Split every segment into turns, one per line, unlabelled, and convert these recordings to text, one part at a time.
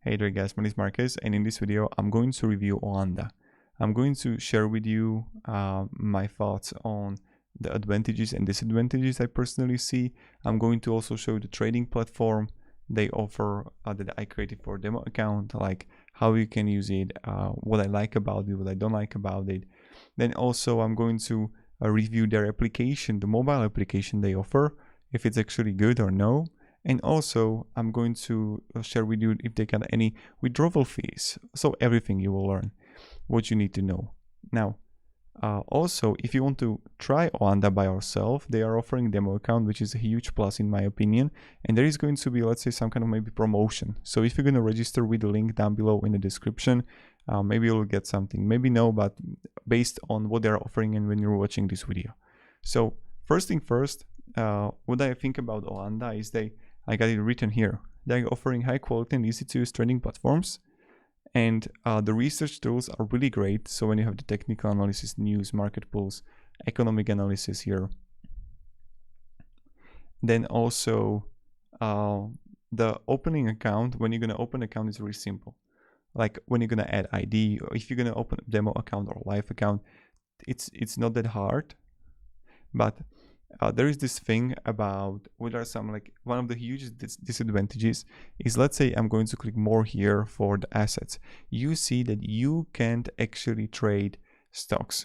Hey there guys, my name is Marcus, and in this video I'm going to review Oanda. I'm going to share with you my thoughts on the advantages and disadvantages I personally see. I'm going to also show the trading platform they offer that I created for demo account, like how you can use it, what I like about it, what I don't like about it. Then also I'm going to review their application, the mobile application they offer, if it's actually good or no. And also I'm going to share with you if they got any withdrawal fees. So everything you will learn, what you need to know. Now, also, if you want to try Oanda by yourself, they are offering demo account, which is a huge plus in my opinion. And there is going to be, let's say, some kind of maybe promotion. So if you're going to register with the link down below in the description, maybe you'll get something, maybe no, but based on what they're offering and when you're watching this video. So first thing first, what I think about Oanda is I got it written here. They're offering high quality and easy to use trading platforms. And the research tools are really great. So when you have the technical analysis, news, market pulls, economic analysis here. Then also the opening account, when you're going to open account is really simple. Like when you're going to add ID, or if you're going to open a demo account or live account, it's not that hard. But there is this thing about what are some, like, one of the huge disadvantages is, let's say I'm going to click more here for the assets. You see that you can't actually trade stocks.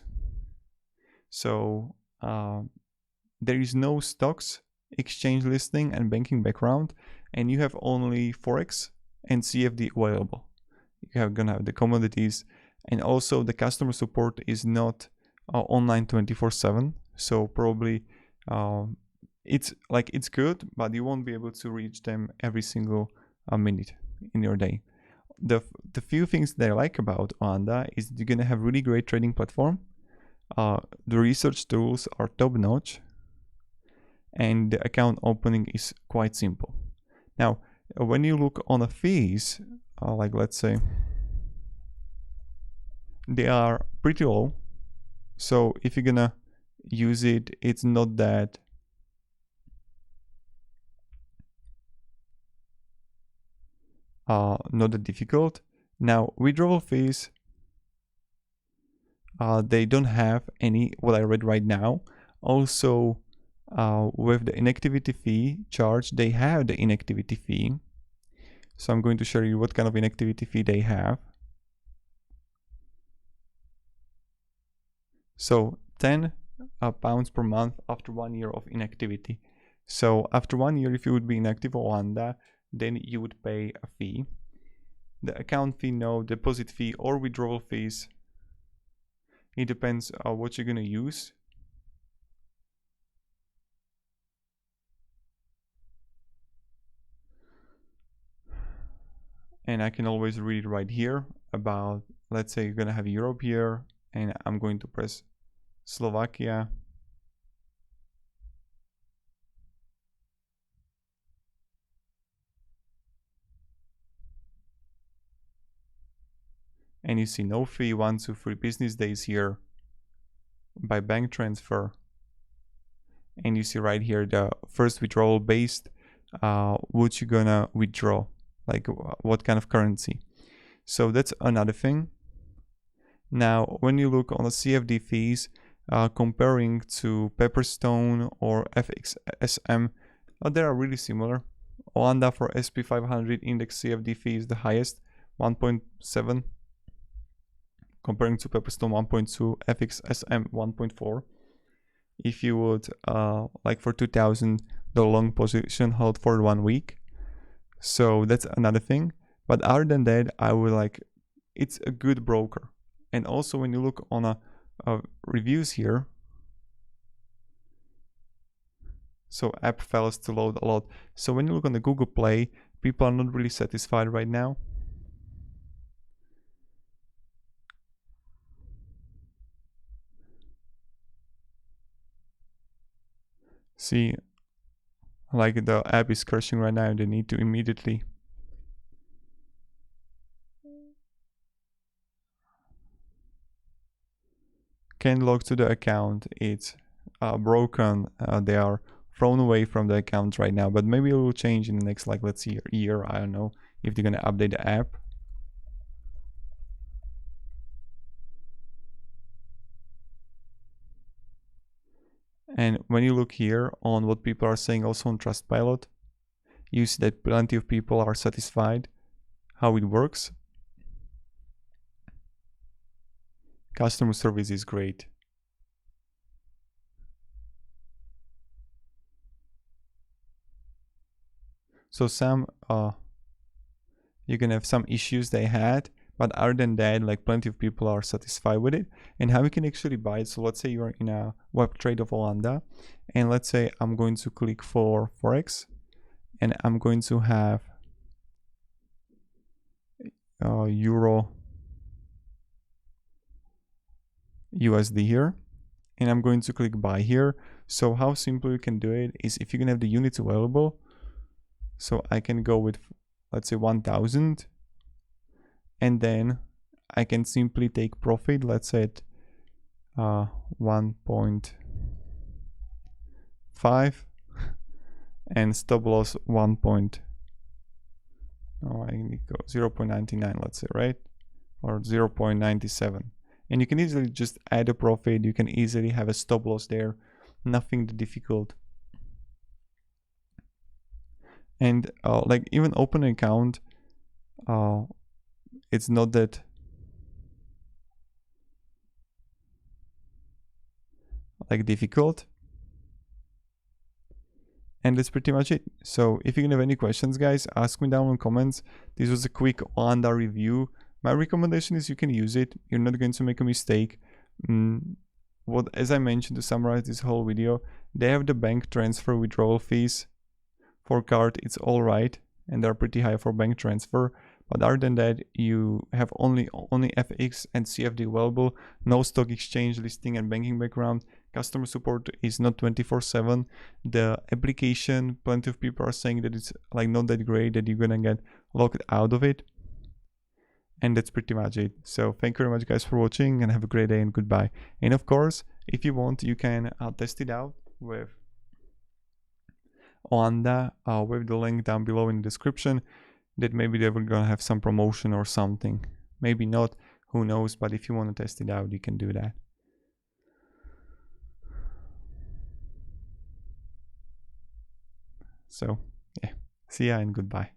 So there is no stocks, exchange listing and banking background, and you have only Forex and CFD available. You're gonna have the commodities, and also the customer support is not online 24/7. So probably it's good, but you won't be able to reach them every single minute in your day. The few things that I like about Oanda is you're gonna have really great trading platform. The research tools are top notch, and the account opening is quite simple. Now, when you look on the fees, like let's say they are pretty low. So if you're gonna use it, it's not that difficult. Now, withdrawal fees, they don't have any, what I read right now. Also, with the inactivity fee charge, they have the inactivity fee. So I'm going to show you what kind of inactivity fee they have. So 10 pounds per month after 1 year of inactivity. So after 1 year, if you would be inactive on Oanda, then you would pay a fee. The account fee, no. Deposit fee or withdrawal fees, it depends on what you're going to use. And I can always read right here about, let's say you're going to have Europe here, and I'm going to press Slovakia. And you see no fee, 1 to 3 business days here by bank transfer. And you see right here the first withdrawal based what you're gonna withdraw, like what kind of currency. So that's another thing. Now, when you look on the CFD fees, comparing to Pepperstone or FXSM, they are really similar. Oanda for SP500 index CFD fee is the highest, 1.7. Comparing to Pepperstone 1.2, FXSM 1.4. If you would like for 2,000 the long position hold for 1 week. So that's another thing. But other than that, I would like, it's a good broker. And also when you look on reviews here, so app fails to load a lot. So when you look on the Google Play, people are not really satisfied right now. See, like the app is crashing right now, they need to immediately can't log to the account. It's broken. They are thrown away from the account right now, but maybe it will change in the next, like, let's see, year, I don't know, if they're gonna update the app. And when you look here on what people are saying also on Trustpilot, you see that plenty of people are satisfied how it works. Customer service is great. So you can have some issues they had, but other than that, like plenty of people are satisfied with it. And how you can actually buy it. So let's say you're in a web trade of Oanda, and let's say I'm going to click for Forex, and I'm going to have Euro USD here, and I'm going to click buy here. So how simple you can do it is if you can have the units available. So I can go with, let's say 1000, and then I can simply take profit, let's say at 1.5 and stop loss 0.99, let's say, right? Or 0.97. And you can easily just add a profit. You can easily have a stop loss there. Nothing difficult. And like even open an account, it's not that like difficult. And that's pretty much it. So if you can have any questions, guys, ask me down in comments. This was a quick Oanda review. My recommendation is you can use it. You're not going to make a mistake. As I mentioned, to summarize this whole video, they have the bank transfer withdrawal fees. For card, it's all right, and they're pretty high for bank transfer. But other than that, you have only FX and CFD available, no stock exchange listing and banking background. Customer support is not 24/7. The application, plenty of people are saying that it's like not that great, that you're gonna get locked out of it. And that's pretty much it. So thank you very much, guys, for watching, and have a great day and goodbye. And of course, if you want, you can test it out with Oanda with the link down below in the description. That maybe they were gonna have some promotion or something, maybe not, who knows. But if you want to test it out, you can do that. So yeah, see ya and goodbye.